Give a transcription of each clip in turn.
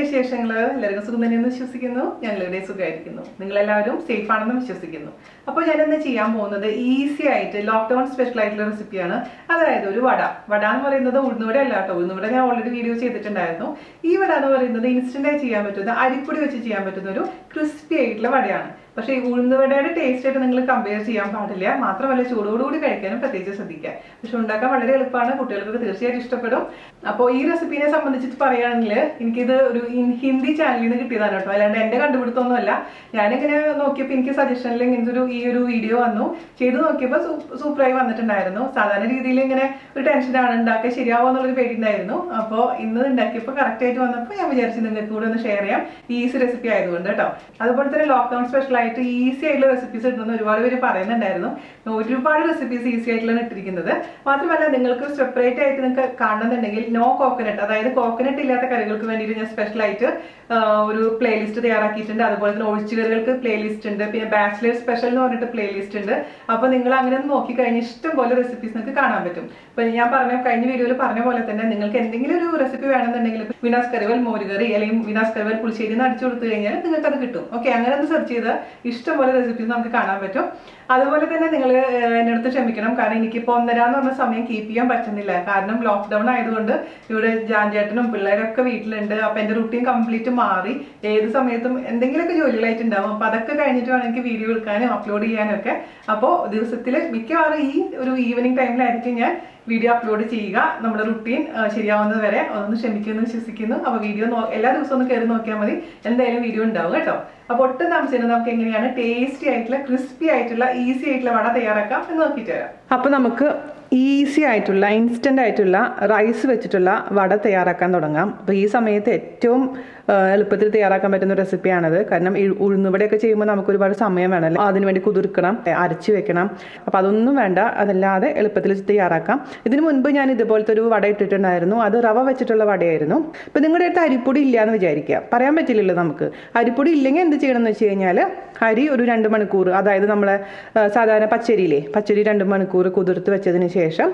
വിശേഷങ്ങൾ? എല്ലാവർക്കും സുഖം തന്നെയെന്ന് വിശ്വസിക്കുന്നു. ഞങ്ങളുടെ സുഖമായിരിക്കുന്നു. നിങ്ങളെല്ലാവരും സേഫ് ആണെന്ന് വിശ്വസിക്കുന്നു. അപ്പോൾ ഞാനിന്ന് ചെയ്യാൻ പോകുന്നത് ഈസി ആയിട്ട് ലോക്ക്ഡൌൺ സ്പെഷ്യൽ ആയിട്ടുള്ള റെസിപ്പിയാണ്. അതായത് ഒരു വട എന്ന് പറയുന്നത് ഉഴുന്നുവട അല്ല കേട്ടോ. ഉഴുന്നുവട ഞാൻ ഓൾറെഡി വീഡിയോ ചെയ്തിട്ടുണ്ടായിരുന്നു. ഈ വട എന്ന് പറയുന്നത് ഇൻസ്റ്റന്റ് ആയി ചെയ്യാൻ പറ്റുന്ന, അരിപ്പൊടി വെച്ച് ചെയ്യാൻ പറ്റുന്ന ഒരു ക്രിസ്പി ആയിട്ടുള്ള വടയാണ്. പക്ഷേ ഈ ഉഴുന്നുവടയുടെ ടേസ്റ്റ് ആയിട്ട് നിങ്ങൾ കമ്പയർ ചെയ്യാൻ പാടില്ല. മാത്രമല്ല ചൂടോടുകൂടി കഴിക്കാനും പ്രത്യേകിച്ച് ശ്രദ്ധിക്കുക. പക്ഷെ ഉണ്ടാക്കാൻ വളരെ എളുപ്പമാണ്, കുട്ടികൾക്ക് തീർച്ചയായിട്ടും ഇഷ്ടപ്പെടും. അപ്പോൾ ഈ റെസിപ്പിനെ സംബന്ധിച്ച് പറയുകയാണെങ്കിൽ എനിക്കിത് ഒരു ഹിന്ദി ചാനലിൽ നിന്ന് കിട്ടിയതാണ് കേട്ടോ, അല്ലാണ്ട് എന്റെ കണ്ടുപിടുത്തൊന്നുമല്ല. ഞാനിങ്ങനെ നോക്കിയപ്പോൾ എനിക്ക് സജഷനിൽ ഇങ്ങനത്തെ ഈ ഒരു വീഡിയോ വന്നു. ചെയ്ത് നോക്കിയപ്പോൾ സൂപ്പറായി വന്നിട്ടുണ്ടായിരുന്നു. സാധാരണ രീതിയിൽ ഇങ്ങനെ ഒരു ടെൻഷനാണ്, ഉണ്ടാക്കാൻ ശരിയാവോ എന്നുള്ളൊരു പേടിയുണ്ടായിരുന്നു. അപ്പോൾ ഇന്ന് ഉണ്ടാക്കിയപ്പോൾ കറക്റ്റ് ആയിട്ട് വന്നപ്പോൾ ഞാൻ വിചാരിച്ചു നിങ്ങൾക്ക് കൂടെ ഒന്ന് ഷെയർ ചെയ്യാം, ഈസി റെസിപ്പി ആയതുകൊണ്ട് കേട്ടോ. അതുപോലെ തന്നെ ലോക്ക്ഡൌൺ സ്പെഷ്യൽ ആയിട്ട് ഈസി ആയിട്ടുള്ള റെസിപ്പീസ് ഇടുന്ന ഒരുപാട് പേര് പറയുന്നുണ്ടായിരുന്നു. ഒരുപാട് റെസിപ്പീസ് ഈസി ആയിട്ടുള്ളതാണ് ഇട്ടിരിക്കുന്നത്. മാത്രമല്ല നിങ്ങൾക്ക് സെപ്പറേറ്റ് ആയിട്ട് നിങ്ങൾക്ക് കാണുന്നുണ്ടെങ്കിൽ നോ കോക്കനട്ട്, അതായത് കോക്കനട്ട് ഇല്ലാത്ത കറികൾക്ക് വേണ്ടിയിട്ട് ഞാൻ സ്പെഷ്യൽ ആയിട്ട് ഒരു പ്ലേലിസ്റ്റ് തയ്യാറാക്കിയിട്ടുണ്ട്. അതുപോലെ തന്നെ ഒഴിച്ചുകറികൾക്ക് പ്ലേലിസ്റ്റ് ഉണ്ട്, പിന്നെ ബാച്ചിലർ സ്പെഷ്യൽ എന്ന് പറഞ്ഞിട്ട് പ്ലേലിസ്റ്റ് ഉണ്ട്. അപ്പൊ നിങ്ങൾ അങ്ങനെ ഒന്ന് നോക്കിക്കഴിഞ്ഞാൽ ഇഷ്ടം പോലെ റെസിപ്പീസ് നിങ്ങൾക്ക് കാണാൻ പറ്റും. ഇപ്പൊ ഞാൻ കഴിഞ്ഞ വീഡിയോയിൽ പറഞ്ഞ പോലെ തന്നെ നിങ്ങൾക്ക് എന്തെങ്കിലും ഒരു റെസിപ്പി വേണമെന്നുണ്ടെങ്കിൽ വീനാസ് കറിവൽ മോരുകറി അല്ലെങ്കിൽ വീനാസ് കറിവൽ പുളിശ്ശേരി എന്ന് അടിച്ചു കൊടുത്തു കഴിഞ്ഞാൽ നിങ്ങൾക്ക് അത് കിട്ടും. ഓക്കെ, അങ്ങനെ ഒന്ന് സെർച്ച് ചെയ്ത് ഇഷ്ടംപോലെ റെസിപ്പീസ് നമുക്ക് കാണാൻ പറ്റും. അതുപോലെ തന്നെ നിങ്ങൾ എൻ്റെ അടുത്ത് ക്ഷമിക്കണം, കാരണം എനിക്കിപ്പോൾ 1:30 എന്ന് പറഞ്ഞ സമയം കീപ്പ് ചെയ്യാൻ പറ്റുന്നില്ല. കാരണം ലോക്ക്ഡൌൺ ആയതുകൊണ്ട് ഇവിടെ ജാൻചേട്ടനും പിള്ളേരൊക്കെ വീട്ടിലുണ്ട്. അപ്പൊ എന്റെ റുട്ടീൻ കംപ്ലീറ്റ് മാറി. ഏത് സമയത്തും എന്തെങ്കിലുമൊക്കെ ജോലികളായിട്ടുണ്ടാവും. അപ്പൊ അതൊക്കെ കഴിഞ്ഞിട്ട് വേണം എനിക്ക് വീഡിയോ എടുക്കാനും അപ്ലോഡ് ചെയ്യാനും ഒക്കെ. അപ്പോൾ ദിവസത്തിൽ മിക്കവാറും ഈ ഒരു ഈവനിങ് ടൈമിലായിരിക്കും ഞാൻ വീഡിയോ അപ്ലോഡ് ചെയ്യുക. നമ്മുടെ റുട്ടീൻ ശരിയാവുന്നത് വരെ ഒന്ന് ക്ഷമിക്കുമെന്ന് വിശ്വസിക്കുന്നു. അപ്പൊ വീഡിയോ എല്ലാ ദിവസവും ഒന്ന് കയറി നോക്കിയാൽ മതി, എന്തായാലും വീഡിയോ ഉണ്ടാവും കേട്ടോ. അപ്പൊ ഒട്ടും താമസിച്ചിട്ട് നമുക്ക് എങ്ങനെയാണ് ടേസ്റ്റി ആയിട്ടുള്ള ക്രിസ്പി ആയിട്ടുള്ള ഈസി ആയിട്ടുള്ള വട തയ്യാറാക്കാം എന്ന് നോക്കിയിട്ട് വരാം. അപ്പൊ നമുക്ക് ഈസി ആയിട്ടുള്ള ഇൻസ്റ്റന്റ് ആയിട്ടുള്ള റൈസ് വെച്ചിട്ടുള്ള വട തയ്യാറാക്കാൻ തുടങ്ങാം. അപ്പോൾ ഈ സമയത്ത് ഏറ്റവും എളുപ്പത്തിൽ തയ്യാറാക്കാൻ പറ്റുന്ന റെസിപ്പിയാണത്. കാരണം ഉഴുന്നുവടയൊക്കെ ചെയ്യുമ്പോൾ നമുക്ക് ഒരുപാട് സമയം വേണമല്ലോ, അതിനുവേണ്ടി കുതിർക്കണം, അരച്ച് വെക്കണം. അപ്പോൾ അതൊന്നും വേണ്ട, അതല്ലാതെ എളുപ്പത്തിൽ തയ്യാറാക്കാം. ഇതിനു മുൻപ് ഞാൻ ഇതുപോലത്തെ ഒരു വട ഇട്ടിട്ടുണ്ടായിരുന്നു. അത് റവ വെച്ചിട്ടുള്ള വടയായിരുന്നു. ഇപ്പം നിങ്ങളുടെ അടുത്ത് അരിപ്പൊടി ഇല്ല എന്ന് വിചാരിക്കുക, പറയാൻ പറ്റില്ലല്ലോ നമുക്ക്. അരിപ്പൊടി ഇല്ലെങ്കിൽ എന്ത് ചെയ്യണം എന്ന് വെച്ച് കഴിഞ്ഞാൽ അരി ഒരു 2 മണിക്കൂർ, അതായത് നമ്മളെ സാധാരണ പച്ചരി 2 മണിക്കൂർ കുതിർത്ത് വെച്ചതിന് ശേഷം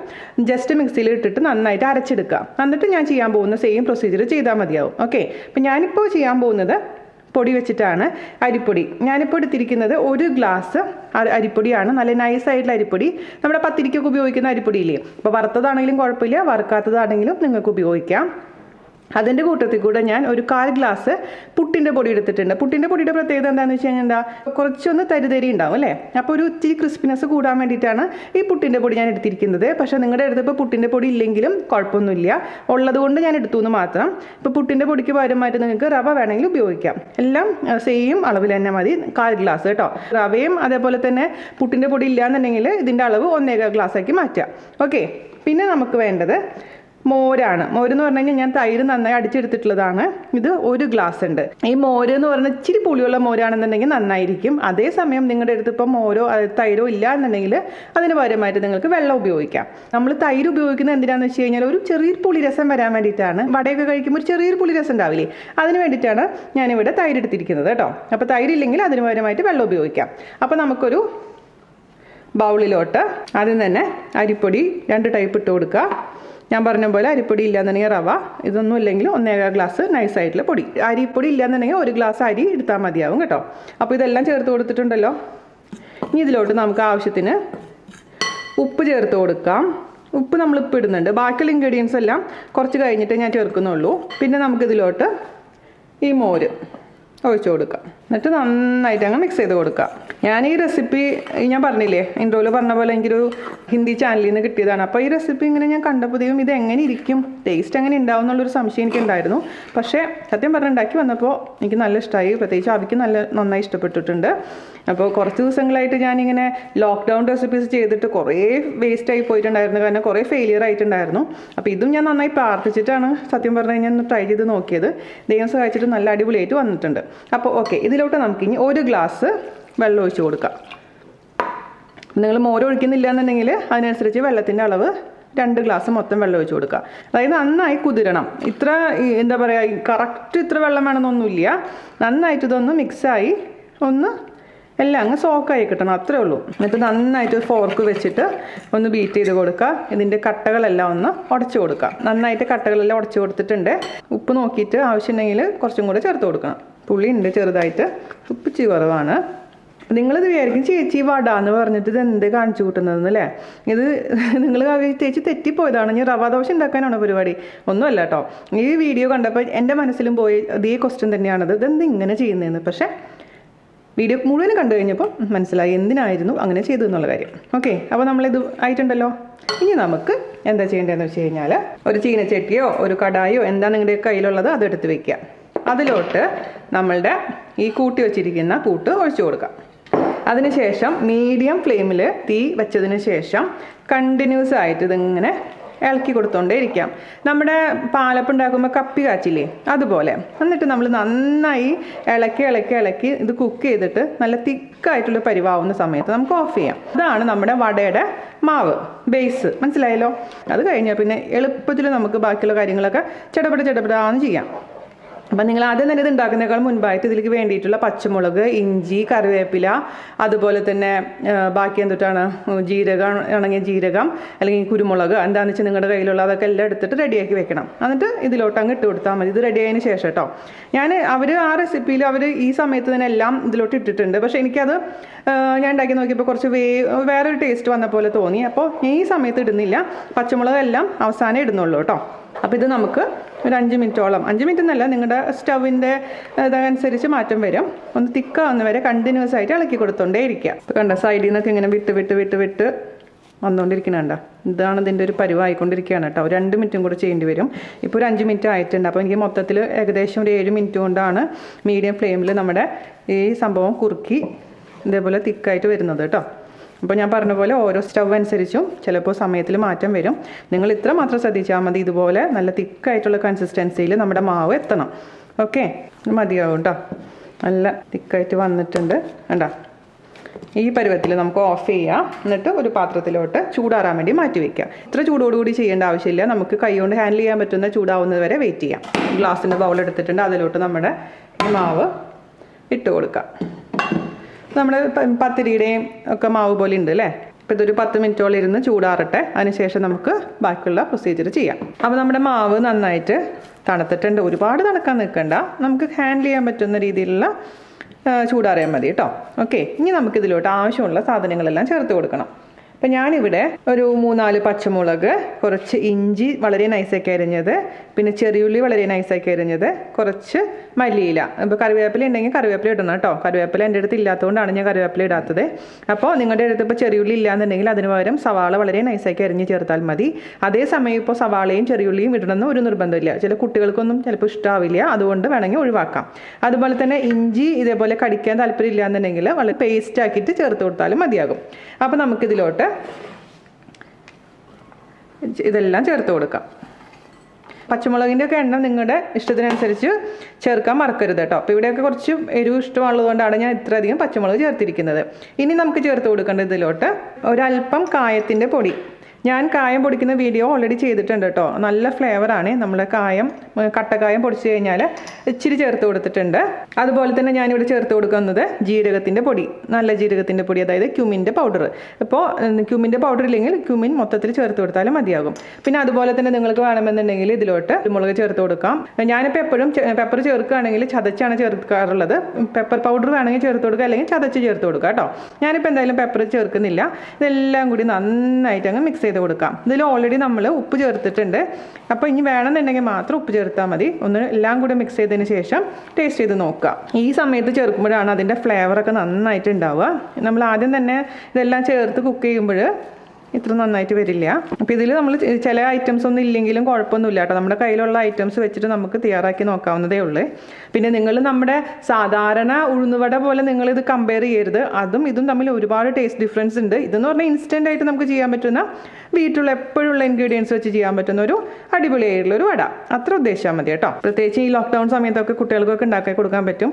ജസ്റ്റ് മിക്സിയിൽ ഇട്ടിട്ട് നന്നായിട്ട് അരച്ചെടുക്കുക. എന്നിട്ട് ഞാൻ ചെയ്യാൻ പോകുന്ന സെയിം പ്രൊസീജിയർ ചെയ്താൽ മതിയാവും. ഓക്കെ, അപ്പം ഞാനിപ്പോൾ ചെയ്യാൻ പോകുന്നത് പൊടി വെച്ചിട്ടാണ്. അരിപ്പൊടി ഞാനിപ്പോൾ എടുത്തിരിക്കുന്നത് 1 ഗ്ലാസ് അരിപ്പൊടിയാണ്. നല്ല നൈസായിട്ടുള്ള അരിപ്പൊടി, നമ്മുടെ പത്തിരിക്കൊക്കെ ഉപയോഗിക്കുന്ന അരിപ്പൊടിയില്ലേ. അപ്പോൾ വറുത്തതാണെങ്കിലും കുഴപ്പമില്ല, വറുക്കാത്തതാണെങ്കിലും നിങ്ങൾക്ക് ഉപയോഗിക്കാം. അതിൻ്റെ കൂട്ടത്തിൽ കൂടെ ഞാൻ ഒരു 1/4 ഗ്ലാസ് പുട്ടിൻ്റെ പൊടി എടുത്തിട്ടുണ്ട്. പുട്ടിൻ്റെ പൊടിയുടെ പ്രത്യേകത എന്താണെന്ന് വെച്ച് കഴിഞ്ഞാൽ കുറച്ചൊന്ന് തരി ഉണ്ടാവും അല്ലേ. അപ്പോൾ ഒരു ഇച്ചിരി ക്രിസ്പിനെസ് കൂടാൻ വേണ്ടിയിട്ടാണ് ഈ പുട്ടിൻ്റെ പൊടി ഞാൻ എടുത്തിരിക്കുന്നത്. പക്ഷേ നിങ്ങളുടെ അടുത്ത് ഇപ്പോൾ പുട്ടിൻ്റെ പൊടി ഇല്ലെങ്കിലും കുഴപ്പമൊന്നുമില്ല, ഉള്ളത് കൊണ്ട് ഞാൻ എടുത്തു എന്ന് മാത്രം. ഇപ്പോൾ പുട്ടിൻ്റെ പൊടിക്ക് പകരമായിട്ട് നിങ്ങൾക്ക് റവ വേണമെങ്കിൽ ഉപയോഗിക്കാം. എല്ലാം സെയിം അളവിൽ തന്നെ മതി, 1/4 ഗ്ലാസ് കേട്ടോ. റവയും അതേപോലെ തന്നെ പുട്ടിൻ്റെ പൊടി ഇല്ലയെന്നുണ്ടെങ്കിൽ ഇതിൻ്റെ അളവ് 1.25 ഗ്ലാസ്സാക്കി മാറ്റാം. ഓക്കെ, പിന്നെ നമുക്ക് വേണ്ടത് മോരാണ്. മോരെന്ന് പറഞ്ഞു കഴിഞ്ഞാൽ ഞാൻ തൈര് നന്നായി അടിച്ചെടുത്തിട്ടുള്ളതാണ്. ഇത് 1 ഗ്ലാസ് ഉണ്ട്. ഈ മോര് എന്ന് പറഞ്ഞാൽ ഇച്ചിരി പുളിയുള്ള മോരാണെന്നുണ്ടെങ്കിൽ നന്നായിരിക്കും. അതേസമയം നിങ്ങളുടെ അടുത്ത് ഇപ്പം മോരോ തൈരോ ഇല്ല എന്നുണ്ടെങ്കിൽ അതിന് പകരമായിട്ട് നിങ്ങൾക്ക് വെള്ളം ഉപയോഗിക്കാം. നമ്മൾ തൈര് ഉപയോഗിക്കുന്നത് എന്തിനാണെന്ന് വെച്ച് കഴിഞ്ഞാൽ ഒരു ചെറിയൊരു പുളിരസം വരാൻ വേണ്ടിയിട്ടാണ്. വടയൊക്കെ കഴിക്കുമ്പോൾ ഒരു ചെറിയൊരു പുളിരസം ഉണ്ടാവില്ലേ, അതിന് വേണ്ടിയിട്ടാണ് ഞാനിവിടെ തൈര് എടുത്തിരിക്കുന്നത് കേട്ടോ. അപ്പോൾ തൈരില്ലെങ്കിൽ അതിന് പകരമായിട്ട് വെള്ളം ഉപയോഗിക്കാം. അപ്പോൾ നമുക്കൊരു ബൗളിലോട്ട് ആദ്യം തന്നെ അരിപ്പൊടി 2 ടൈപ്പ് ഇട്ട് കൊടുക്കുക. ഞാൻ പറഞ്ഞ പോലെ അരിപ്പൊടി ഇല്ലാന്നുണ്ടെങ്കിൽ റവ, ഇതൊന്നും ഇല്ലെങ്കിൽ 1.25 ഗ്ലാസ് നൈസായിട്ടുള്ള പൊടി. അരിപ്പൊടി ഇല്ലാന്നുണ്ടെങ്കിൽ 1 ഗ്ലാസ് അരി എടുത്താൽ മതിയാവും കേട്ടോ. അപ്പോൾ ഇതെല്ലാം ചേർത്ത് കൊടുത്തിട്ടുണ്ടല്ലോ. ഇനി ഇതിലോട്ട് നമുക്ക് ആവശ്യത്തിന് ഉപ്പ് ചേർത്ത് കൊടുക്കാം. ഉപ്പ് നമ്മളിപ്പോൾ ഇടുന്നുണ്ട്, ബാക്കിയുള്ള ഇൻഗ്രീഡിയൻസ് എല്ലാം കുറച്ച് കഴിഞ്ഞിട്ട് ഞാൻ ചേർക്കുന്നുള്ളൂ. പിന്നെ നമുക്കിതിലോട്ട് ഈ മോര് ഒഴിച്ചു കൊടുക്കാം. എന്നിട്ട് നന്നായിട്ട് അങ്ങ് മിക്സ് ചെയ്ത് കൊടുക്കാം. ഞാൻ ഈ റെസിപ്പി ഞാൻ പറഞ്ഞില്ലേ, ഇൻട്രോയിൽ പറഞ്ഞ പോലെ എനിക്കൊരു ഹിന്ദി ചാനലിൽ നിന്ന് കിട്ടിയതാണ്. അപ്പോൾ ഈ റെസിപ്പി ഇങ്ങനെ ഞാൻ കണ്ടപ്പോഴത്തേക്കും ഇത് എങ്ങനെ ഇരിക്കും, ടേസ്റ്റ് എങ്ങനെ ഉണ്ടാവും എന്നുള്ളൊരു സംശയം എനിക്കുണ്ടായിരുന്നു. പക്ഷേ സത്യം പറഞ്ഞുണ്ടാക്കി വന്നപ്പോൾ എനിക്ക് നല്ല ഇഷ്ടമായി. പ്രത്യേകിച്ച് അവയ്ക്ക് നന്നായി ഇഷ്ടപ്പെട്ടിട്ടുണ്ട്. അപ്പോൾ കുറച്ച് ദിവസങ്ങളായിട്ട് ഞാനിങ്ങനെ ലോക്ക്ഡൗൺ റെസിപ്പീസ് ചെയ്തിട്ട് കുറേ വേസ്റ്റായി പോയിട്ടുണ്ടായിരുന്നു, കാരണം കുറേ ഫെയിലിയർ ആയിട്ടുണ്ടായിരുന്നു. അപ്പോൾ ഇതും ഞാൻ നന്നായി പ്രാർത്ഥിച്ചിട്ടാണ് സത്യം പറഞ്ഞു കഴിഞ്ഞാൽ ഒന്ന് ട്രൈ ചെയ്ത് നോക്കിയത്. ദൈവം സഹായിച്ചിട്ട് നല്ല അടിപൊളിയായിട്ട് വന്നിട്ടുണ്ട്. അപ്പോൾ ഓക്കെ, ഇതിലോട്ട് നമുക്കിനി 1 ഗ്ലാസ് വെള്ളം ഒഴിച്ച് കൊടുക്കാം. നിങ്ങൾ മോര് ഒഴിക്കുന്നില്ല എന്നുണ്ടെങ്കിൽ അതിനനുസരിച്ച് വെള്ളത്തിൻ്റെ അളവ് 2 ഗ്ലാസ് മൊത്തം വെള്ളം ഒഴിച്ച് കൊടുക്കുക. അതായത് നന്നായി കുതിരണം. ഇത്ര എന്താ പറയുക, കറക്റ്റ് ഇത്ര വെള്ളം വേണമെന്നൊന്നുമില്ല. നന്നായിട്ട് ഇതൊന്ന് മിക്സായി ഒന്ന് എല്ലാം അങ്ങ് സോക്കായി കിട്ടണം, അത്രേ ഉള്ളൂ. എന്നിട്ട് നന്നായിട്ട് ഫോർക്ക് വെച്ചിട്ട് ഒന്ന് ബീറ്റ് ചെയ്ത് കൊടുക്കുക. ഇതിൻ്റെ കട്ടകളെല്ലാം ഒന്ന് ഉടച്ചു കൊടുക്കുക. നന്നായിട്ട് കട്ടകളെല്ലാം ഉടച്ചു കൊടുത്തിട്ടുണ്ട്. ഉപ്പ് നോക്കിയിട്ട് ആവശ്യമുണ്ടെങ്കിൽ കുറച്ചും കൂടെ ചേർത്ത് കൊടുക്കണം. പുളി ഉണ്ട് ചെറുതായിട്ട്, ഉപ്പ് ഇച്ചിരി കുറവാണ്. നിങ്ങളിത് വിചാരിക്കും ചേച്ചി വട എന്ന് പറഞ്ഞിട്ട് ഇത് എന്ത് കാണിച്ചു കൂട്ടുന്നതെന്നല്ലേ. ഇത് നിങ്ങൾ ചേച്ചി തെറ്റിപ്പോയതാണ്, ഞാൻ റവ ദോശ ഉണ്ടാക്കാനാണോ പരിപാടി? ഒന്നുമല്ല കേട്ടോ. ഈ വീഡിയോ കണ്ടപ്പോൾ എൻ്റെ മനസ്സിലും പോയി അതേ ക്വസ്റ്റ്യൻ തന്നെയാണത്, ഇതെന്ത് ഇങ്ങനെ ചെയ്യുന്നതെന്ന്. പക്ഷേ വീഡിയോ മുഴുവൻ കണ്ടു കഴിഞ്ഞപ്പോൾ മനസ്സിലായി എന്തിനായിരുന്നു അങ്ങനെ ചെയ്തു എന്നുള്ള കാര്യം. ഓക്കെ, അപ്പോൾ നമ്മളിത് ആയിട്ടുണ്ടല്ലോ. ഇനി നമുക്ക് എന്താ ചെയ്യേണ്ടതെന്ന് വെച്ച് കഴിഞ്ഞാൽ ഒരു ചീനച്ചട്ടിയോ ഒരു കടായോ എന്താ നിങ്ങളുടെ കയ്യിലുള്ളത് അതെടുത്ത് വെക്കുക. അതിലോട്ട് നമ്മളുടെ ഈ കൂട്ടി വെച്ചിരിക്കുന്ന കൂട്ട് ഒഴിച്ചു കൊടുക്കാം. അതിനുശേഷം മീഡിയം ഫ്ലെയിമിൽ തീ വെച്ചതിന് ശേഷം കണ്ടിന്യൂസ് ആയിട്ട് ഇതിങ്ങനെ ഇളക്കി കൊടുത്തോണ്ടേ ഇരിക്കാം. നമ്മുടെ പാലപ്പം ഉണ്ടാക്കുമ്പോൾ കപ്പി കാച്ചില്ലേ അതുപോലെ. എന്നിട്ട് നമ്മൾ നന്നായി ഇളക്കി ഇത് കുക്ക് ചെയ്തിട്ട് നല്ല തിക്കായിട്ടുള്ള പരിവാവുന്ന സമയത്ത് നമുക്ക് ഓഫ് ചെയ്യാം. ഇതാണ് നമ്മുടെ വടയുടെ മാവ് ബേസ്, മനസ്സിലായല്ലോ. അത് കഴിഞ്ഞാൽ പിന്നെ എളുപ്പത്തിൽ നമുക്ക് ബാക്കിയുള്ള കാര്യങ്ങളൊക്കെ ചടപടാന്ന് ചെയ്യാം. അപ്പം നിങ്ങൾ ആദ്യം തന്നെ ഇത് ഉണ്ടാക്കുന്നതിനേക്കാൾ മുൻപായിട്ട് ഇതിലേക്ക് വേണ്ടിയിട്ടുള്ള പച്ചമുളക്, ഇഞ്ചി, കറിവേപ്പില, അതുപോലെ തന്നെ ബാക്കി എന്തിട്ടാണ് ജീരകം ആണെങ്കിൽ ജീരകം അല്ലെങ്കിൽ കുരുമുളക് എന്താണെന്ന് വെച്ചാൽ നിങ്ങളുടെ കയ്യിലുള്ള അതൊക്കെ എല്ലാം എടുത്തിട്ട് റെഡിയാക്കി വെക്കണം. എന്നിട്ട് ഇതിലോട്ട് അങ്ങ് ഇട്ട് കൊടുത്താൽ മതി. ഇത് റെഡിയായതിന് ശേഷം കേട്ടോ. അവർ ആ റെസിപ്പിയിൽ അവർ ഈ സമയത്ത് തന്നെ എല്ലാം ഇതിലോട്ട് ഇട്ടിട്ടുണ്ട്. പക്ഷേ എനിക്കത് ഞാൻ ഉണ്ടാക്കി നോക്കിയപ്പോൾ കുറച്ച് വേറൊരു ടേസ്റ്റ് വന്ന പോലെ തോന്നി. അപ്പോൾ ഈ സമയത്ത് ഇടുന്നില്ല, പച്ചമുളക് എല്ലാം അവസാനം ഇടുന്നുള്ളൂ കേട്ടോ. അപ്പോൾ ഇത് നമുക്ക് ഒരു 5 മിനിറ്റോളം, 5 മിനിറ്റ് എന്നല്ല, നിങ്ങളുടെ സ്റ്റവിൻ്റെ ഇതനുസരിച്ച് മാറ്റം വരും. ഒന്ന് തിക്കാവുന്ന വരെ കണ്ടിന്യൂസ് ആയിട്ട് ഇളക്കി കൊടുത്തോണ്ടേ ഇരിക്കുക. ഇപ്പോൾ കണ്ട സൈഡിൽ നിന്നൊക്കെ ഇങ്ങനെ വിട്ട് വന്നുകൊണ്ടിരിക്കുന്നുണ്ടോ. ഇതാണ് ഇതിൻ്റെ ഒരു പരിവായിക്കൊണ്ടിരിക്കുകയാണ് കേട്ടോ. ഒരു 2 മിനിറ്റും കൂടെ ചെയ്യേണ്ടി വരും. ഇപ്പോൾ ഒരു 5 മിനിറ്റ് ആയിട്ടുണ്ട്. അപ്പോൾ എനിക്ക് മൊത്തത്തിൽ ഏകദേശം ഒരു 7 മിനിറ്റ് കൊണ്ടാണ് മീഡിയം ഫ്ലെയിമിൽ നമ്മുടെ ഈ സംഭവം കുറുക്കി ഇതേപോലെ തിക്കായിട്ട് വരുന്നത് കേട്ടോ. അപ്പോൾ ഞാൻ പറഞ്ഞ പോലെ ഓരോ സ്റ്റവ് അനുസരിച്ചും ചിലപ്പോൾ സമയത്തിൽ മാറ്റം വരും. നിങ്ങൾ ഇത്ര മാത്രം ശ്രദ്ധിച്ചാൽ മതി, ഇതുപോലെ നല്ല തിക്കായിട്ടുള്ള കൺസിസ്റ്റൻസിയിൽ നമ്മുടെ മാവ് എത്തണം. ഓക്കെ, മതിയാവും കേട്ടോ. നല്ല തിക്കായിട്ട് വന്നിട്ടുണ്ട് കണ്ടോ. ഈ പരുവത്തിൽ നമുക്ക് ഓഫ് ചെയ്യാം. എന്നിട്ട് ഒരു പാത്രത്തിലോട്ട് ചൂടാറാൻ വേണ്ടി മാറ്റി വയ്ക്കുക. ഇത്ര ചൂടോടുകൂടി ചെയ്യേണ്ട ആവശ്യമില്ല. നമുക്ക് കൈ കൊണ്ട് ഹാൻഡിൽ ചെയ്യാൻ പറ്റുന്ന ചൂടാവുന്നത് വരെ വെയിറ്റ് ചെയ്യാം. ഗ്ലാസിൻ്റെ ബൗൾ എടുത്തിട്ടുണ്ട്, അതിലോട്ട് നമ്മുടെ മാവ് ഇട്ട് കൊടുക്കാം. നമ്മുടെ പത്തിരിയുടെയും ഒക്കെ മാവ് പോലെ ഉണ്ട് അല്ലേ. ഇപ്പോൾ ഇതൊരു 10 മിനിറ്റോളം ഇരുന്ന് ചൂടാറട്ടെ. അതിനുശേഷം നമുക്ക് ബാക്കിയുള്ള പ്രൊസീജിയർ ചെയ്യാം. അപ്പോൾ നമ്മുടെ മാവ് നന്നായിട്ട് തണുത്തിട്ടുണ്ട്. ഒരുപാട് തണുക്കാൻ നിൽക്കണ്ട, നമുക്ക് ഹാൻഡിൽ ചെയ്യാൻ പറ്റുന്ന രീതിയിലുള്ള ചൂടാറിയാൽ മതി കേട്ടോ. ഓക്കെ, ഇനി നമുക്കിതിലോട്ട് ആവശ്യമുള്ള സാധനങ്ങളെല്ലാം ചേർത്ത് കൊടുക്കണം. അപ്പം ഞാനിവിടെ ഒരു 3-4 പച്ചമുളക്, കുറച്ച് ഇഞ്ചി വളരെ നൈസാക്കി അരിഞ്ഞത്, പിന്നെ ചെറിയുള്ളി വളരെ നൈസാക്കി അരിഞ്ഞത്, കുറച്ച് മല്ലിയില. ഇപ്പോൾ കറിവേപ്പില ഉണ്ടെങ്കിൽ കറിവേപ്പില ഇടണം കേട്ടോ. കറിവേപ്പില എൻ്റെ അടുത്ത് ഇല്ലാത്തതുകൊണ്ടാണ് ഞാൻ കറിവേപ്പില ഇടാത്തത്. അപ്പോൾ നിങ്ങളുടെ അടുത്ത് ഇപ്പോൾ ചെറിയുള്ളി ഇല്ലാന്നുണ്ടെങ്കിൽ അതിന് പകരം സവാള വളരെ നൈസാക്കി അരിഞ്ഞ് ചേർത്താൽ മതി. അതേസമയം ഇപ്പോൾ സവാളയും ചെറിയുള്ളിയും ഇടണമെന്ന് ഒരു നിർബന്ധമില്ല. ചില കുട്ടികൾക്കൊന്നും ചിലപ്പോൾ ഇഷ്ടമാവില്ല, അതുകൊണ്ട് വേണമെങ്കിൽ ഒഴിവാക്കാം. അതുപോലെ തന്നെ ഇഞ്ചി ഇതേപോലെ കടിക്കാൻ താല്പര്യം ഇല്ലാന്നുണ്ടെങ്കിൽ വളരെ പേസ്റ്റ് ആക്കിയിട്ട് ചേർത്ത് കൊടുത്താലും മതിയാകും. അപ്പോൾ നമുക്കിതിലോട്ട് ഇതെല്ലാം ചേർത്ത് കൊടുക്കാം. പച്ചമുളകിൻ്റെ ഒക്കെ എണ്ണം നിങ്ങളുടെ ഇഷ്ടത്തിനനുസരിച്ച് ചേർക്കാൻ മറക്കരുത് കേട്ടോ. അപ്പോൾ ഇവിടെയൊക്കെ കുറച്ച് എരിവ് ഇഷ്ടമുള്ളതുകൊണ്ടാണ് ഞാൻ ഇത്രയധികം പച്ചമുളക് ചേർത്തിരിക്കുന്നത്. ഇനി നമുക്ക് ചേർത്ത് കൊടുക്കേണ്ടത് ഇതിലോട്ട് ഒരല്പം കായത്തിൻ്റെ പൊടി. ഞാൻ കായം പൊടിക്കുന്ന വീഡിയോ ഓൾറെഡി ചെയ്തിട്ടുണ്ട് കേട്ടോ. നല്ല ഫ്ലേവറാണ്. നമ്മുടെ കായം, കട്ടക്കായം പൊടിച്ച് കഴിഞ്ഞാൽ ഇച്ചിരി ചേർത്ത് കൊടുത്തിട്ടുണ്ട്. അതുപോലെ തന്നെ ഞാനിവിടെ ചേർത്ത് കൊടുക്കുന്നത് ജീരകത്തിൻ്റെ പൊടി, നല്ല ജീരകത്തിൻ്റെ പൊടി, അതായത് ക്യുമിൻ്റെ പൗഡർ. ഇപ്പോൾ ക്യുമിൻ്റെ പൗഡർ ഇല്ലെങ്കിൽ ക്യുമിൻ മൊത്തത്തിൽ ചേർത്ത് കൊടുത്താലും മതിയാകും. പിന്നെ അതുപോലെ തന്നെ നിങ്ങൾക്ക് വേണമെന്നുണ്ടെങ്കിൽ ഇതിലോട്ട് കുരുമുളക് ചേർത്ത് കൊടുക്കാം. ഞാനിപ്പോൾ എപ്പോഴും പെപ്പർ ചേർക്കുകയാണെങ്കിൽ ചതച്ചാണ് ചേർക്കാറുള്ളത്. പെപ്പർ പൗഡർ വേണമെങ്കിൽ ചേർത്ത് കൊടുക്കുക, അല്ലെങ്കിൽ ചതച്ച് ചേർത്ത് കൊടുക്കുക കേട്ടോ. ഞാനിപ്പോൾ എന്തായാലും പെപ്പർ ചേർക്കുന്നില്ല. ഇതെല്ലാം കൂടി നന്നായിട്ട് അങ്ങ് മിക്സ് ചെയ്ത് കൊടുക്കാം. ഇതിൽ ഓൾറെഡി നമ്മൾ ഉപ്പ് ചേർത്തിട്ടുണ്ട്. അപ്പോൾ ഇനി വേണമെന്നുണ്ടെങ്കിൽ മാത്രം ഉപ്പ് ചേർത്താൽ മതി. ഒന്ന് എല്ലാം കൂടി മിക്സ് ചെയ്തതിന് ശേഷം ടേസ്റ്റ് ചെയ്ത് നോക്കുക. ഈ സമയത്ത് ചേർക്കുമ്പോഴാണ് അതിൻ്റെ ഫ്ലേവറൊക്കെ നന്നായിട്ട് ഉണ്ടാവുക. നമ്മൾ ആദ്യം തന്നെ ഇതെല്ലാം ചേർത്ത് കുക്ക് ചെയ്യുമ്പോൾ ഇത്ര നന്നായിട്ട് വരില്ല. അപ്പോൾ ഇതിൽ നമ്മൾ ചില ഐറ്റംസ് ഒന്നും ഇല്ലെങ്കിലും കുഴപ്പമൊന്നുമില്ല കേട്ടോ. നമ്മുടെ കയ്യിലുള്ള ഐറ്റംസ് വെച്ചിട്ട് നമുക്ക് തയ്യാറാക്കി നോക്കാവുന്നതേ ഉള്ളൂ. പിന്നെ നിങ്ങൾ നമ്മുടെ സാധാരണ ഉഴുന്നുവട പോലെ നിങ്ങളിത് കമ്പയർ ചെയ്യരുത്. അതും ഇതും തമ്മിൽ ഒരുപാട് ടേസ്റ്റ് ഡിഫറൻസ് ഉണ്ട്. ഇതെന്ന് പറഞ്ഞാൽ ഇൻസ്റ്റൻ്റ് ആയിട്ട് നമുക്ക് ചെയ്യാൻ പറ്റുന്ന, വീട്ടിലുള്ള എപ്പോഴുള്ള ഇൻഗ്രീഡിയൻസ് വെച്ച് ചെയ്യാൻ പറ്റുന്ന ഒരു അടിപൊളിയായിട്ടുള്ള ഒരു വട. അത്ര ഉദ്ദേശിച്ചാൽ മതി കേട്ടോ. പ്രത്യേകിച്ച് ഈ ലോക്ക്ഡൗൺ സമയത്തൊക്കെ കുട്ടികൾക്കൊക്കെ ഉണ്ടാക്കി കൊടുക്കാൻ പറ്റും.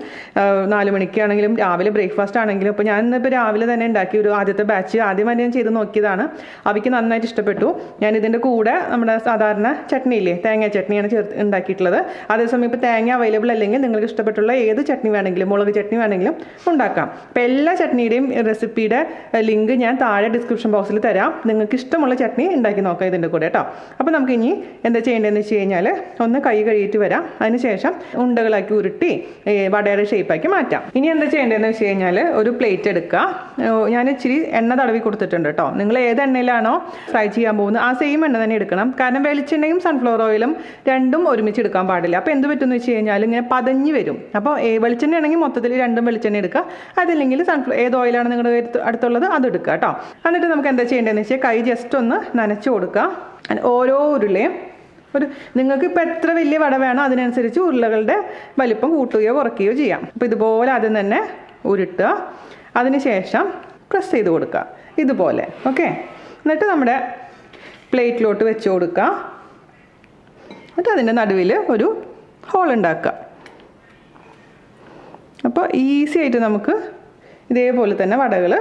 4 മണിക്കാണെങ്കിലും രാവിലെ ബ്രേക്ക്ഫാസ്റ്റ് ആണെങ്കിലും. ഇപ്പോൾ ഞാൻ ഇന്നിപ്പോൾ രാവിലെ തന്നെ ഉണ്ടാക്കി ഒരു ആദ്യത്തെ ബാച്ച് ആദ്യം തന്നെ ഞാൻ ചെയ്ത് നോക്കിയതാണ്. അവയ്ക്ക് നന്നായിട്ട് ഇഷ്ടപ്പെട്ടു. ഞാൻ ഇതിൻ്റെ കൂടെ നമ്മുടെ സാധാരണ ചട്നി ഇല്ലേ, തേങ്ങ ചട്നിയാണ് ഉണ്ടാക്കിയിട്ടുള്ളത്. അതേസമയം ഇപ്പോൾ തേങ്ങ അവൈലബിൾ അല്ലെങ്കിൽ നിങ്ങൾക്ക് ഇഷ്ടപ്പെട്ടുള്ള ഏത് ചട്നി വേണമെങ്കിലും, മുളക് ചട്നി വേണമെങ്കിലും ഉണ്ടാക്കാം. അപ്പോൾ എല്ലാ ചട്നിയുടെയും റെസിപ്പിയുടെ ലിങ്ക് ഞാൻ താഴെ ഡിസ്ക്രിപ്ഷൻ ബോക്സിൽ തരാം. നിങ്ങൾക്ക് ഇഷ്ടമുള്ള ചട്നി ഉണ്ടാക്കി നോക്കാം ഇതിൻ്റെ കൂടെ കേട്ടോ. അപ്പോൾ നമുക്ക് ഇനി എന്താ ചെയ്യേണ്ടതെന്ന് വെച്ച് കഴിഞ്ഞാൽ ഒന്ന് കൈ കഴുകിയിട്ട് വരാം. അതിനുശേഷം ഉണ്ടകളാക്കി ഉരുട്ടി വടയുടെ ഷേപ്പാക്കി മാറ്റാം. ഇനി എന്താ ചെയ്യേണ്ടതെന്ന് വെച്ച് കഴിഞ്ഞാൽ ഒരു പ്ലേറ്റ് എടുക്കുക. ഞാൻ ഇച്ചിരി എണ്ണ തടവി കൊടുത്തിട്ടുണ്ട് കേട്ടോ. നിങ്ങൾ ഏത് എണ്ണയിലാണോ ഫ്രൈ ചെയ്യാൻ പോകുന്നത് ആ സെയിം എണ്ണ തന്നെ എടുക്കണം. കാരണം വെളിച്ചെണ്ണയും സൺഫ്ലവർ ഓയിലും രണ്ടും ഒരുമിച്ച് എടുക്കാൻ പാടില്ല. അപ്പോൾ എന്ത് പറ്റുമെന്ന് വെച്ച് കഴിഞ്ഞാൽ ഇങ്ങനെ പതഞ്ഞ് വരും. അപ്പോൾ വെളിച്ചെണ്ണ ആണെങ്കിൽ മൊത്തത്തിൽ രണ്ടും വെളിച്ചെണ്ണ എടുക്കുക. അതല്ലെങ്കിൽ ഏത് ഓയിലാണ് നിങ്ങളുടെ അടുത്തുള്ളത് അത് എടുക്കുക കേട്ടോ. എന്നിട്ട് നമുക്ക് എന്താ ചെയ്യേണ്ടതെന്ന് വെച്ചാൽ കൈ ജസ്റ്റ് ഒന്ന് നനച്ച് കൊടുക്കുക. ഓരോ ഉരുളയും നിങ്ങൾക്ക് ഇപ്പോൾ എത്ര വലിയ വട വേണോ അതിനനുസരിച്ച് ഉരുളകളുടെ വലിപ്പം കൂട്ടുകയോ കുറയ്ക്കുകയോ ചെയ്യാം. അപ്പോൾ ഇതുപോലെ ആദ്യം തന്നെ ഉരുട്ടുക. അതിനുശേഷം പ്രസ് ചെയ്ത് കൊടുക്കുക ഇതുപോലെ. ഓക്കെ, എന്നിട്ട് നമ്മുടെ പ്ലേറ്റിലോട്ട് വെച്ച് കൊടുക്കുക. എന്നിട്ട് അതിൻ്റെ നടുവിൽ ഒരു ഹോൾ ഉണ്ടാക്കുക. അപ്പോൾ ഈസി ആയിട്ട് നമുക്ക് ഇതേപോലെ തന്നെ വടകൾ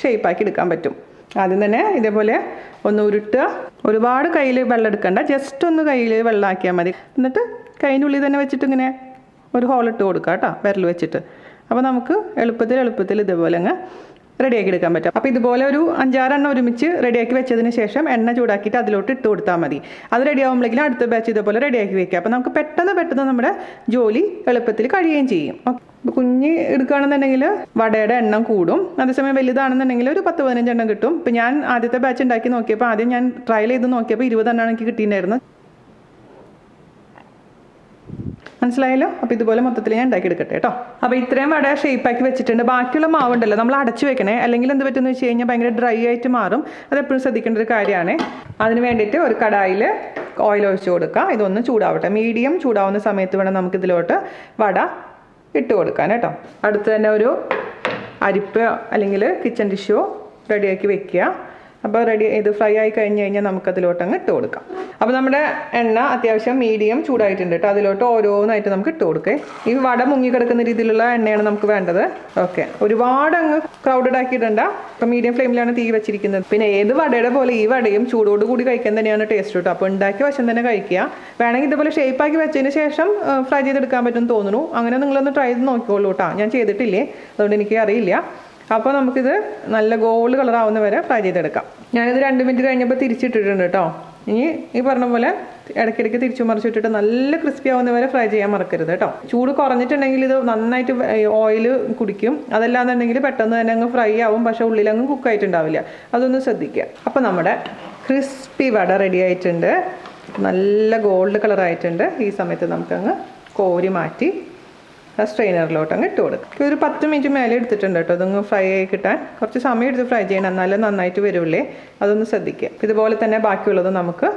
ഷേപ്പാക്കി എടുക്കാൻ പറ്റും. ആദ്യം തന്നെ ഇതേപോലെ ഒന്ന് ഉരുട്ടുക. ഒരുപാട് കയ്യിൽ വെള്ളം എടുക്കണ്ട, ജസ്റ്റ് ഒന്ന് കയ്യിൽ വെള്ളമാക്കിയാൽ മതി. എന്നിട്ട് കൈൻ്റെ ഉള്ളിൽ തന്നെ വെച്ചിട്ട് ഇങ്ങനെ ഒരു ഹോൾ ഇട്ട് കൊടുക്കുക കേട്ടോ, വിരൽ വെച്ചിട്ട്. അപ്പോൾ നമുക്ക് എളുപ്പത്തിൽ ഇതേപോലെ അങ്ങ് റെഡിയാക്കി എടുക്കാൻ പറ്റും. അപ്പോൾ ഇതുപോലെ ഒരു 5-6 എണ്ണം ഒരുമിച്ച് റെഡിയാക്കി വെച്ചതിന് ശേഷം എണ്ണ ചൂടാക്കിയിട്ട് അതിലോട്ട് ഇട്ട് കൊടുത്താൽ മതി. അത് റെഡി ആകുമ്പോഴേക്കും അടുത്ത ബാച്ച് ഇതേപോലെ റെഡിയാക്കി വെക്കുക. അപ്പോൾ നമുക്ക് പെട്ടെന്ന് നമ്മുടെ ജോലി എളുപ്പത്തിൽ കഴിയുകയും ചെയ്യും. കുഞ്ഞ് എടുക്കുകയാണെന്നുണ്ടെങ്കിൽ വടയുടെ എണ്ണം കൂടും. അതേസമയം വലുതാണെന്നുണ്ടെങ്കിൽ ഒരു 10-15 എണ്ണം കിട്ടും. ഇപ്പോൾ ഞാൻ ആദ്യത്തെ ബാച്ച് ഉണ്ടാക്കി നോക്കിയപ്പോൾ ആദ്യം ഞാൻ ട്രയൽ ചെയ്ത് നോക്കിയപ്പോൾ 20 എണ്ണം എനിക്ക് കിട്ടിയിട്ടുണ്ടായിരുന്നു. മനസ്സിലായല്ലോ? അപ്പോൾ ഇതുപോലെ മൊത്തത്തിൽ ഞാൻ ഉണ്ടാക്കിയെടുക്കട്ടെ കേട്ടോ. അപ്പോൾ ഇത്രയും വട ഷേപ്പാക്കി വെച്ചിട്ടുണ്ട്. ബാക്കിയുള്ള മാവുണ്ടല്ലോ നമ്മൾ അടച്ചു വെക്കണേ, അല്ലെങ്കിൽ എന്ത് പറ്റുമെന്ന് വെച്ച് കഴിഞ്ഞാൽ ഭയങ്കര ഡ്രൈ ആയിട്ട് മാറും. അതെപ്പോഴും ശ്രദ്ധിക്കേണ്ട ഒരു കാര്യമാണ്. അതിന് വേണ്ടിയിട്ട് ഒരു കടായിൽ ഓയിൽ ഒഴിച്ച് കൊടുക്കുക. ഇതൊന്ന് ചൂടാവട്ടെ. മീഡിയം ചൂടാവുന്ന സമയത്ത് വേണം നമുക്കിതിലോട്ട് വട ഇട്ട് കൊടുക്കാൻ കേട്ടോ. അടുത്ത് തന്നെ ഒരു അരിപ്പ അല്ലെങ്കിൽ കിച്ചൺ ടിഷ്യൂ റെഡിയാക്കി വെക്കുക. അപ്പോൾ ഇത് ഫ്രൈ ആയി കഴിഞ്ഞാൽ നമുക്കതിലോട്ട് അങ്ങ് ഇട്ട് കൊടുക്കാം. അപ്പോൾ നമ്മുടെ എണ്ണ അത്യാവശ്യം മീഡിയം ചൂടായിട്ടുണ്ട് കേട്ടോ. അതിലോട്ട് ഓരോന്നായിട്ട് നമുക്ക് ഇട്ട് കൊടുക്കേ. ഈ വട മുങ്ങിക്കിടക്കുന്ന രീതിയിലുള്ള എണ്ണയാണ് നമുക്ക് വേണ്ടത്. ഓക്കെ, ഒരുപാട് അങ്ങ് ക്രൗഡഡ് ആക്കിയിടണ്ട. അപ്പോൾ മീഡിയം ഫ്ലെയിമിലാണ് തീ വെച്ചിരിക്കുന്നത്. പിന്നെ ഏത് വടയുടെ പോലെ ഈ വടയും ചൂടോട് കൂടി കഴിക്കാൻ തന്നെയാണ് ടേസ്റ്റ് കേട്ടോ. അപ്പോൾ ഉണ്ടാക്കിയ വശം തന്നെ കഴിക്കുക. വേണമെങ്കിൽ ഇതുപോലെ ഷേപ്പാക്കി വെച്ചതിന് ശേഷം ഫ്രൈ ചെയ്തെടുക്കാൻ പറ്റുമെന്ന് തോന്നുന്നു. അങ്ങനെ നിങ്ങളൊന്ന് ട്രൈ ചെയ്ത് നോക്കിക്കോളൂ കേട്ടോ. ഞാൻ ചെയ്തിട്ടില്ലേ, അതുകൊണ്ട് എനിക്ക് അറിയില്ല. അപ്പോൾ നമുക്കിത് നല്ല ഗോൾഡ് കളറാവുന്ന വരെ ഫ്രൈ ചെയ്തെടുക്കാം. ഞാനിത് 2 മിനിറ്റ് കഴിഞ്ഞപ്പോൾ തിരിച്ചിട്ടിട്ടുണ്ട് കേട്ടോ. ഇനി ഈ പറഞ്ഞ പോലെ ഇടയ്ക്കിടയ്ക്ക് തിരിച്ചു മറിച്ചിട്ടിട്ട് നല്ല ക്രിസ്പി ആവുന്ന വരെ ഫ്രൈ ചെയ്യാൻ മറക്കരുത് കേട്ടോ. ചൂട് കുറഞ്ഞിട്ടുണ്ടെങ്കിൽ ഇത് നന്നായിട്ട് ഓയിൽ കുടിക്കും. അതല്ലാന്നുണ്ടെങ്കിൽ പെട്ടെന്ന് തന്നെ അങ്ങ് ഫ്രൈ ആവും, പക്ഷേ ഉള്ളിലങ്ങ് കുക്കായിട്ടുണ്ടാവില്ല. അതൊന്ന് ശ്രദ്ധിക്കുക. അപ്പോൾ നമ്മുടെ ക്രിസ്പി വട റെഡി ആയിട്ടുണ്ട്. നല്ല ഗോൾഡ് കളറായിട്ടുണ്ട്. ഈ സമയത്ത് നമുക്കങ്ങ് കോരി മാറ്റി സ്ട്രെയിനറിലോട്ട് അങ്ങ് ഇട്ട് കൊടുക്കും. ഒരു 10 മിനിറ്റ് മേലെ എടുത്തിട്ടുണ്ട് കേട്ടോ. അതൊന്ന് ഫ്രൈ ആയി കിട്ടാൻ കുറച്ച് സമയം എടുത്ത് ഫ്രൈ ചെയ്യണം, എന്നാലും നന്നായിട്ട് വരുള്ളേ. അതൊന്ന് ശ്രദ്ധിക്കുക. ഇതുപോലെ തന്നെ ബാക്കിയുള്ളത് നമുക്ക്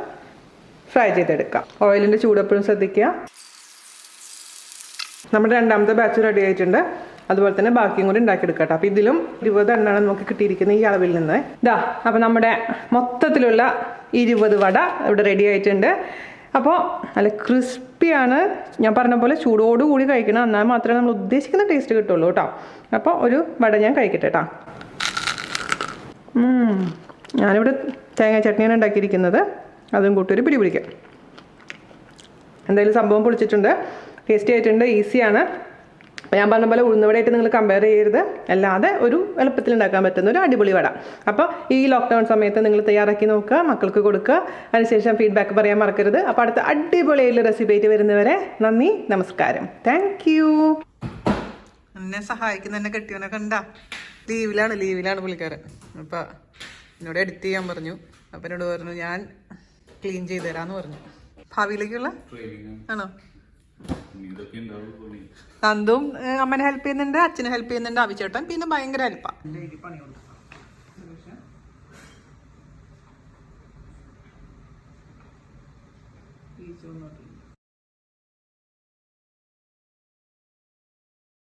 ഫ്രൈ ചെയ്തെടുക്കാം. ഓയിലിൻ്റെ ചൂടെപ്പോഴും ശ്രദ്ധിക്കുക. നമ്മുടെ രണ്ടാമത്തെ ബാച്ച് റെഡി ആയിട്ടുണ്ട്. അതുപോലെ തന്നെ ബാക്കിയും കൂടി ഉണ്ടാക്കിയെടുക്കാം. അപ്പോൾ ഇതിലും 20 എണ്ണമാണ് നമുക്ക് കിട്ടിയിരിക്കുന്നത് ഈ അളവിൽ നിന്ന്. ഇതാ, അപ്പോൾ നമ്മുടെ മൊത്തത്തിലുള്ള 20 വട ഇവിടെ റെഡി ആയിട്ടുണ്ട്. അപ്പോൾ നല്ല ക്രിസ്പിയാണ്. ഞാൻ പറഞ്ഞ പോലെ ചൂടോടുകൂടി കഴിക്കണം, എന്നാൽ മാത്രമേ നമ്മൾ ഉദ്ദേശിക്കുന്ന ടേസ്റ്റ് കിട്ടുള്ളൂ കേട്ടോ. അപ്പോൾ ഒരു വട ഞാൻ കഴിക്കട്ടെ കേട്ടോ. ഞാനിവിടെ തേങ്ങ ചട്നിയാണ് ഉണ്ടാക്കിയിരിക്കുന്നത്. അതും കൂട്ടൊരു പിടി പിടിക്കാം. എന്തായാലും സംഭവം പൊളിച്ചിട്ടുണ്ട്, ടേസ്റ്റി ആയിട്ടുണ്ട്, ഈസിയാണ്. അപ്പോൾ ഞാൻ പറഞ്ഞ പോലെ ഉഴുന്നുവടയായിട്ട് നിങ്ങൾ കമ്പയർ ചെയ്യരുത്. അല്ലാതെ ഒരു എളുപ്പത്തിൽ ഉണ്ടാക്കാൻ പറ്റുന്ന ഒരു അടിപൊളി വട. അപ്പോൾ ഈ ലോക്ക്ഡൗൺ സമയത്ത് നിങ്ങൾ തയ്യാറാക്കി നോക്കുക, മക്കൾക്ക് കൊടുക്കുക. അതിനുശേഷം ഫീഡ്ബാക്ക് പറയാൻ മറക്കരുത്. അപ്പോൾ അടുത്ത അടിപൊളിയായിട്ടുള്ള റെസിപ്പി ആയിട്ട് വരുന്നവരെ നന്ദി, നമസ്കാരം. Thank you. എന്നെ സഹായിക്കുന്ന എന്നെ കെട്ടിയവനൊക്കെ ഉണ്ടാ ലീവിലാണ് പുള്ളിക്കാരൻ. അപ്പോൾ എന്നോട് എഡിറ്റ് ചെയ്യാൻ പറഞ്ഞു. അപ്പം എന്നോട് പറഞ്ഞു ഞാൻ ക്ലീൻ ചെയ്ത് തരാമെന്ന് പറഞ്ഞു. ഭാവിയിലേക്കുള്ള ആണോ? നന്ദും അമ്മനെ ഹെൽപ്പ് ചെയ്യുന്നുണ്ട്, അച്ഛനെ ഹെൽപ്പ് ചെയ്യുന്നുണ്ട്, അവിച്ചേട്ടൻ പിന്നെ ഭയങ്കര ഹെൽപ്പാണ്.